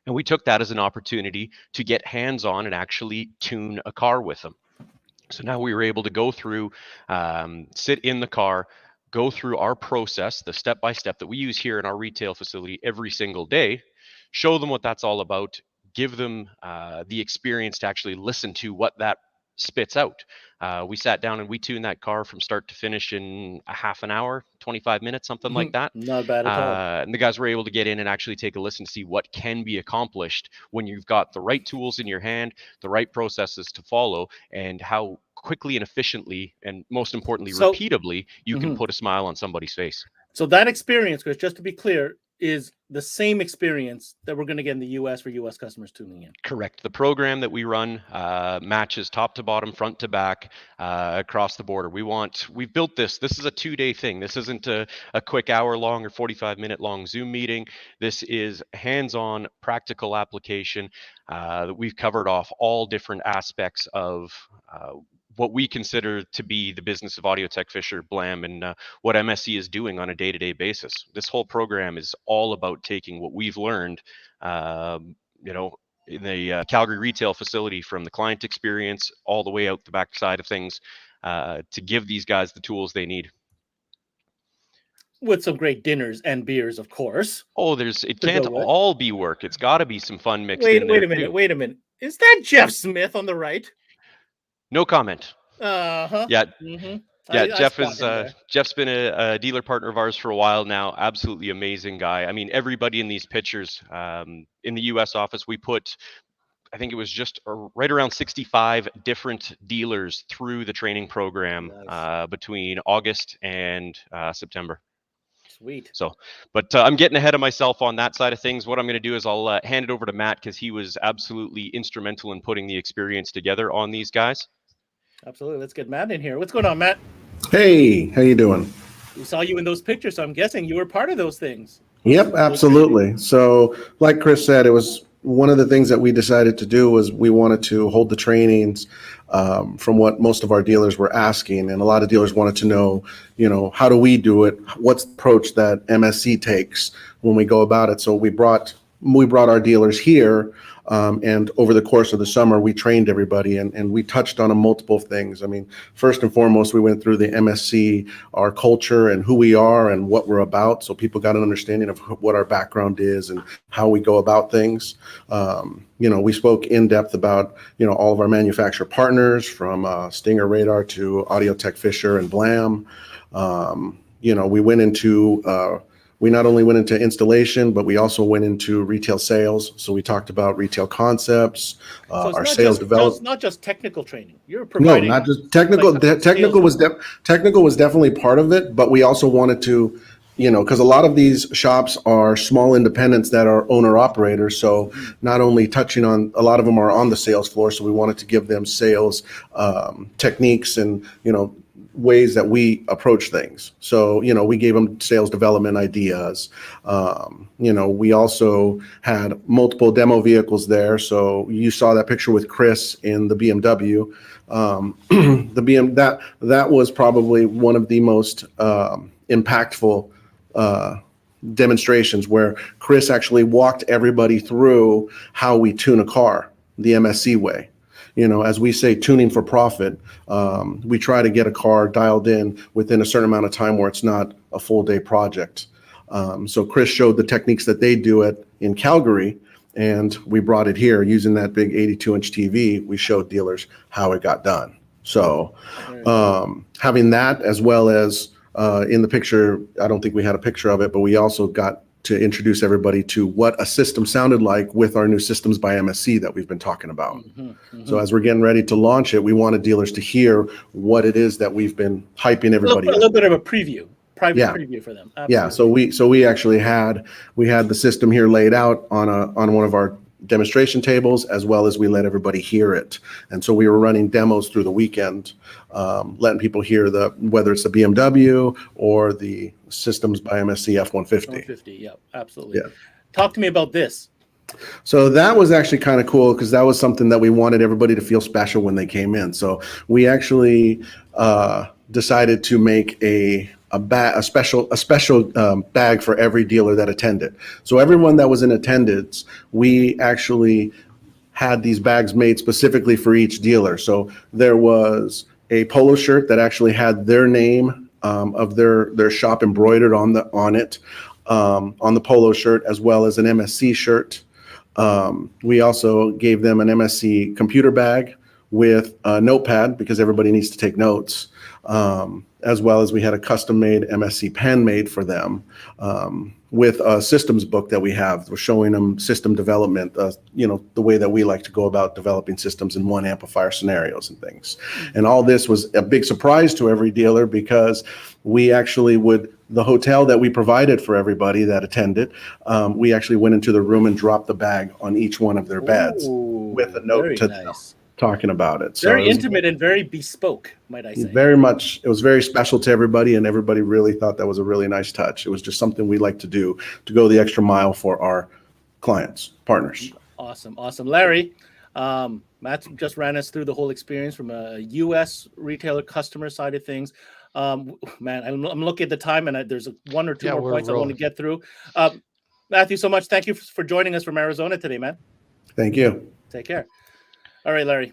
And we took that as an opportunity to get hands-on and actually tune a car with them. So now we were able to go through, sit in the car, go through our process, the step-by-step that we use here in our retail facility every single day, show them what that's all about, give them the experience to actually listen to what that spits out. We sat down and we tuned that car from start to finish in a half an hour, 25 minutes, something like that. Not bad at all. And the guys were able to get in and actually take a listen to see what can be accomplished when you've got the right tools in your hand, the right processes to follow, and how quickly and efficiently, and most importantly, repeatably, you can put a smile on somebody's face. So that experience, Chris, just to be clear, is the same experience that we're going to get in the U.S. for U.S. customers tuning in. Correct. The program that we run matches top to bottom, front to back, across the border. We've built this. This is a 2-day thing. This isn't a quick hour-long or 45-minute long Zoom meeting. This is hands-on, practical application that we've covered off all different aspects of what we consider to be the business of Audio Tech Fisher, Blam, and what MSC is doing on a day-to-day basis. This whole program is all about taking what we've learned, you know, in the Calgary retail facility, from the client experience all the way out the back side of things, to give these guys the tools they need. With some great dinners and beers, of course. Oh, it can't all be work. It's got to be some fun mixed in there. Wait a minute. Is that Jeff Smith on the right? No comment. Uh-huh. Yeah. Mm-hmm. Yeah, Jeff's been a dealer partner of ours for a while now. Absolutely amazing guy. I mean, everybody in these pictures, in the U.S. office, we put, I think it was just right around 65 different dealers through the training program. Nice. Between August and September. Sweet. So, but I'm getting ahead of myself on that side of things. What I'm going to do is I'll hand it over to Matt, because he was absolutely instrumental in putting the experience together on these guys. Absolutely. Let's get Matt in here. What's going on, Matt? Hey, how you doing? We saw you in those pictures, so I'm guessing you were part of those things. Yep, absolutely. So like Chris said, it was one of the things that we decided to do was we wanted to hold the trainings from what most of our dealers were asking. And a lot of dealers wanted to know, you know, how do we do it? What's the approach that MSC takes when we go about it? So we brought our dealers here, and over the course of the summer, we trained everybody, and we touched on multiple things. I mean, first and foremost, we went through the MSC, our culture and who we are and what we're about, so people got an understanding of what our background is and how we go about things. You know, we spoke in depth about, you know, all of our manufacturer partners, from Stinger Radar to Audio Tech Fisher and Blam. You know, we not only went into installation, but we also went into retail sales. So we talked about retail concepts, our sales development. It's not just technical training. You're providing. No, not just technical. Like technical was definitely part of it, but we also wanted to, you know, because a lot of these shops are small independents that are owner operators. So not only touching on, a lot of them are on the sales floor. So we wanted to give them sales techniques and, you know, ways that we approach things. So, you know, we gave them sales development ideas. You know, we also had multiple demo vehicles there. So you saw that picture with Chris in the BMW. That was probably one of the most impactful demonstrations, where Chris actually walked everybody through how we tune a car the MSC way. You know, as we say, tuning for profit, we try to get a car dialed in within a certain amount of time where it's not a full day project. So Chris showed the techniques that they do it in Calgary, and we brought it here using that big 82-inch TV. We showed dealers how it got done. So having that, as well as in the picture, I don't think we had a picture of it, but we also got to introduce everybody to what a system sounded like with our new systems by MSC that we've been talking about. So as we're getting ready to launch it, we wanted dealers to hear what it is that we've been hyping everybody a little bit of a preview, preview for them. Absolutely. Yeah, so we actually had the system here laid out on one of our demonstration tables, as well as we let everybody hear it. And so we were running demos through the weekend, letting people hear whether it's the BMW or the systems by MSC F-150. 150, yeah, absolutely. Yeah. Talk to me about this. So that was actually kind of cool, because that was something that we wanted everybody to feel special when they came in. So we actually decided to make a special bag for every dealer that attended. So everyone that was in attendance, we actually had these bags made specifically for each dealer. So there was a polo shirt that actually had their name of their shop embroidered on it, on the polo shirt, as well as an MSC shirt. We also gave them an MSC computer bag with a notepad, because everybody needs to take notes. As well as we had a custom-made MSC pen made for them, with a systems book that we have. We're showing them system development, you know, the way that we like to go about developing systems in one amplifier scenarios and things. And all this was a big surprise to every dealer, because we actually the hotel that we provided for everybody that attended, we actually went into the room and dropped the bag on each one of their beds with a note to them talking about it. So very intimate and very bespoke, might I say. Very much. It was very special to everybody, and everybody really thought that was a really nice touch. It was just something we like to do, to go the extra mile for our clients, partners. Awesome. Larry, Matt just ran us through the whole experience from a U.S. retailer customer side of things. Man, I'm looking at the time, and there's one or two more points I want to get through. Matthew, so much. Thank you for joining us from Arizona today, man. Thank you. Take care. All right, Larry.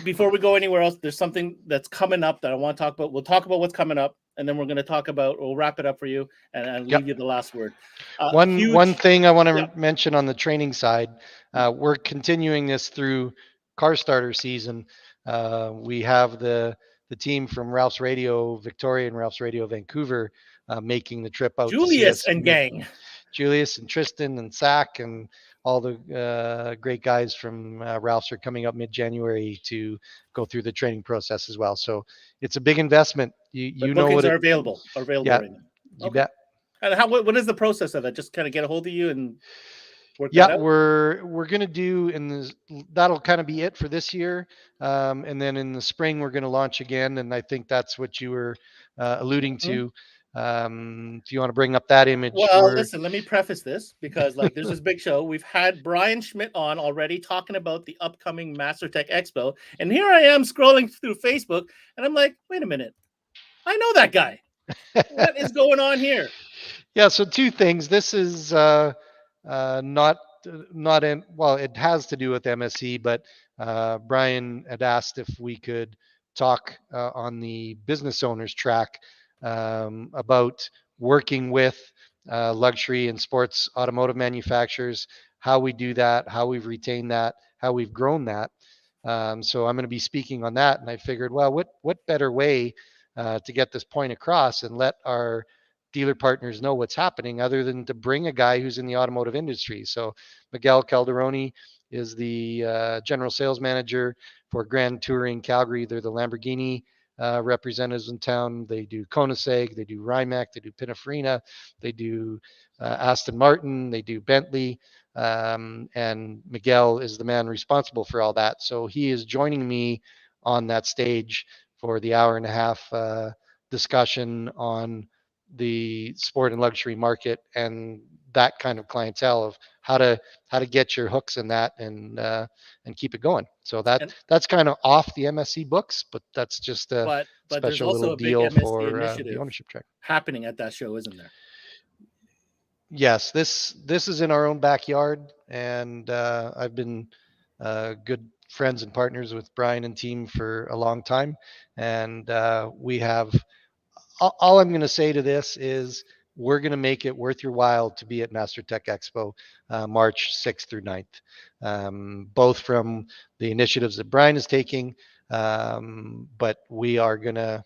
Before we go anywhere else, there's something that's coming up that I want to talk about. We'll talk about what's coming up, and then we're going to talk about. We'll wrap it up for you, and leave you the last word. One thing I want to mention on the training side, we're continuing this through car starter season. We have the team from Ralph's Radio Victoria and Ralph's Radio Vancouver making the trip out. Julius and gang. Julius and Tristan and Zach and all the great guys from Ralph's are coming up mid-January to go through the training process as well. So it's a big investment. You know what are available. Yeah, right now. You bet. And what is the process of that? Just kind of get a hold of you and work that out? We're gonna do that'll kind of be it for this year, and then in the spring we're gonna launch again, and I think that's what you were alluding to. If you want to bring up that image. Well, listen, let me preface this because there's this big show. We've had Brian Schmidt on already talking about the upcoming MasterTech Expo. And here I am scrolling through Facebook and I'm like, wait a minute. I know that guy. What is going on here? Yeah. So two things. This is not in, well, it has to do with MSC, but Brian had asked if we could talk on the business owners track about working with luxury and sports automotive manufacturers, how we do that, how we've retained that, how we've grown that. So I'm going to be speaking on that. And I figured, well, what better way to get this point across and let our dealer partners know what's happening other than to bring a guy who's in the automotive industry. So Miguel Calderoni is the general sales manager for Grand Touring Calgary. They're the Lamborghini representatives in town. They do Koenigsegg, they do Rimac, they do Pininfarina, they do Aston Martin, they do Bentley, and Miguel is the man responsible for all that. So he is joining me on that stage for the hour and a half discussion on the sport and luxury market and that kind of clientele of how to get your hooks in that and keep it going. So that's kind of off the MSC books, but that's just a special little deal for the ownership track happening at that show, isn't there? Yes, this is in our own backyard, and I've been good friends and partners with Brian and team for a long time, and we have. All I'm going to say to this is we're going to make it worth your while to be at MasterTech Expo March 6th through 9th, both from the initiatives that Brian is taking, but we're going to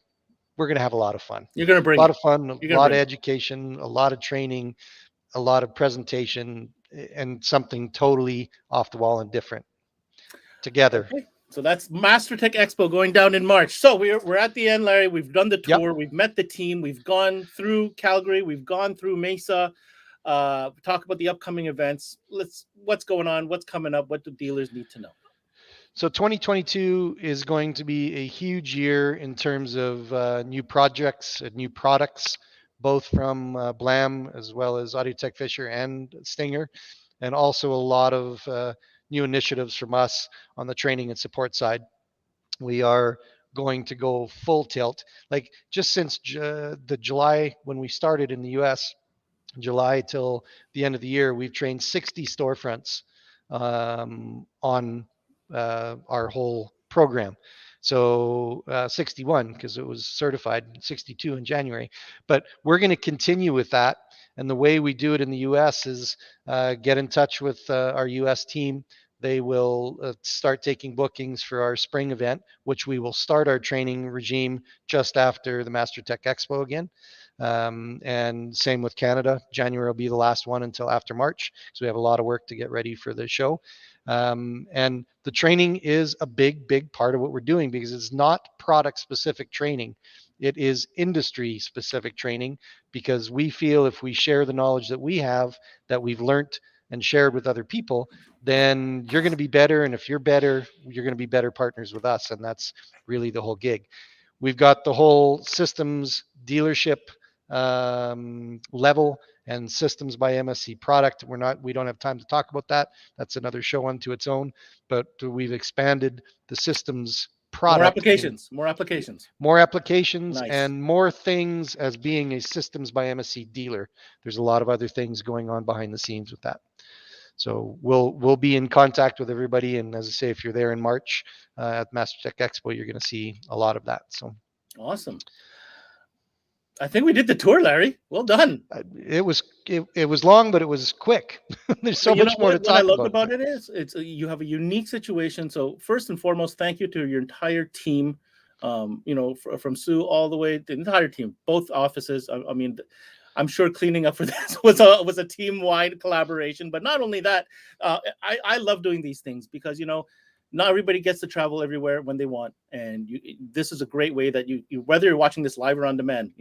have a lot of fun. You're going to bring a lot of fun, a lot of education, a lot of training, a lot of presentation, and something totally off the wall and different together. Okay. So that's MasterTech Expo going down in March. So we're at the end, Larry. We've done the tour. Yep. We've met the team. We've gone through Calgary. We've gone through Mesa. Talk about the upcoming events. What's going on? What's coming up? What do dealers need to know? So 2022 is going to be a huge year in terms of new projects and new products, both from Blam as well as Audio Tech Fisher and Stinger, and also a lot of new initiatives from us on the training and support side. We are going to go full tilt. Like just since the July when we started in the US, July till the end of the year, we've trained 60 storefronts on our whole program. So 61 because it was certified, 62 in January. But we're going to continue with that. And the way we do it in the US is get in touch with our US team. They will start taking bookings for our spring event, which we will start our training regime just after the MasterTech Expo again. And same with Canada. January will be the last one until after March. So we have a lot of work to get ready for the show. And the training is a big part of what we're doing because it's not product specific training. It is industry specific training because we feel if we share the knowledge that we have, that we've learned and shared with other people, then you're going to be better. And if you're better, you're going to be better partners with us. And that's really the whole gig. We've got the whole systems dealership level and systems by MSC product. We don't have time to talk about that. That's another show unto its own, but we've expanded the systems product. More applications. Nice. And more things as being a systems by MSC dealer. There's a lot of other things going on behind the scenes with that. So we'll be in contact with everybody. And as I say, if you're there in March at MasterTech Expo, you're going to see a lot of that. So awesome. I think we did the tour, Larry. Well done. It was long, but it was quick. There's so much more to talk about. What I love about it is you have a unique situation. So first and foremost, thank you to your entire team. From Sue all the way, the entire team, both offices. I mean, I'm sure cleaning up for this was a team-wide collaboration. But not only that, I love doing these things because not everybody gets to travel everywhere when they want, and this is a great way that you whether you're watching this live or on demand,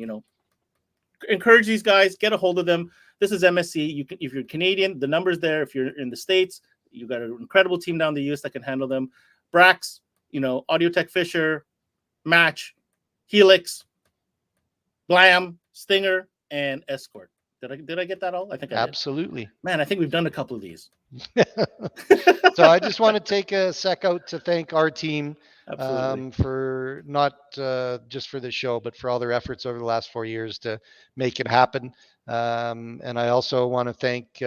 encourage these guys, get a hold of them. This is MSC. If you're Canadian, the number's there. If you're in the States, you've got an incredible team down the US that can handle them. Brax, Audio-Tech Fisher, Match, Helix, Blam, Stinger, and Escort. Did I get that all? I think I did. Absolutely. Man, I think we've done a couple of these. So I just want to take a sec out to thank our team for not just for the show, but for all their efforts over the last 4 years to make it happen. And I also want to thank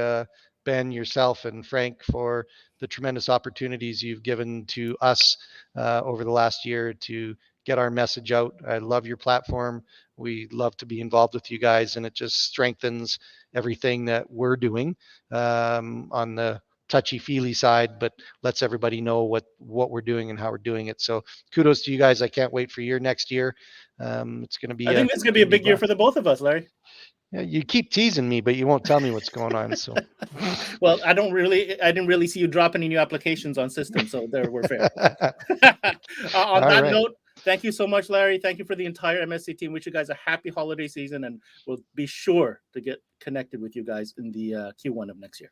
Ben, yourself, and Frank for the tremendous opportunities you've given to us over the last year to get our message out. I love your platform. We love to be involved with you guys, and it just strengthens everything that we're doing on the touchy-feely side, but lets everybody know what we're doing and how we're doing it. So kudos to you guys. I can't wait for your next year. It's going to be. I think it's going to be a big year for the both of us, Larry. Yeah, you keep teasing me, but you won't tell me what's going on. So, well, I didn't really see you drop any new applications on systems, so there we're fair. On that note, thank you so much, Larry. Thank you for the entire MSC team. Wish you guys a happy holiday season, and we'll be sure to get connected with you guys in the Q1 of next year.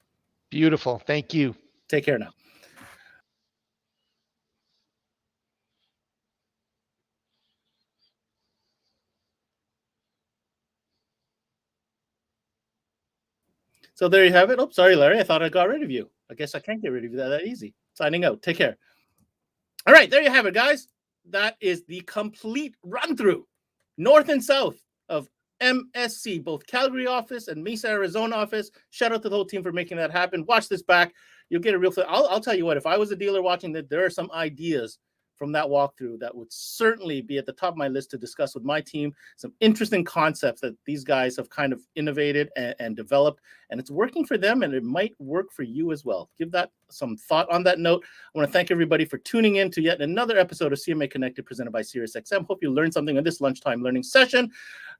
Beautiful. Thank you. Take care now. So there you have it. Oh, sorry, Larry. I thought I got rid of you. I guess I can't get rid of you that easy. Signing out. Take care. All right, there you have it, guys. That is the complete run-through, north and south, of MSC, both Calgary office and Mesa, Arizona office. Shout out to the whole team for making that happen. Watch this back. You'll get a real feel. I'll tell you what, if I was a dealer watching that, there are some ideas from that walkthrough that would certainly be at the top of my list to discuss with my team. Some interesting concepts that these guys have kind of innovated and developed, and it's working for them, and it might work for you as well. Give that some thought. On that note, I want to thank everybody for tuning in to yet another episode of CMA Connected presented by SiriusXM. Hope you learned something in this lunchtime learning session.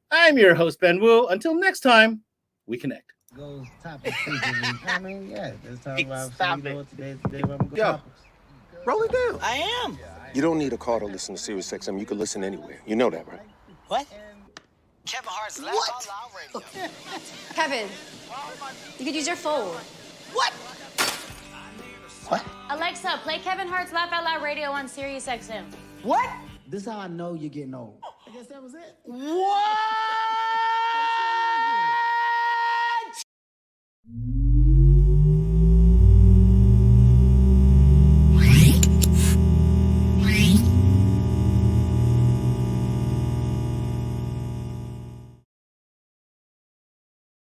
I'm your host, Ben Wu. Until next time, we connect. Goes topics. I mean, yeah, let's talk about today what I'm going Yo, roll it down. I am. You don't need a car to listen to SiriusXM. You can listen anywhere. You know that, right? What? Kevin Hart's Laugh Out Loud Radio. Kevin, you could use your phone. What? What? Alexa, play Kevin Hart's Laugh Out Loud Radio on SiriusXM. What? This is how I know you're getting old. I guess that was it. What?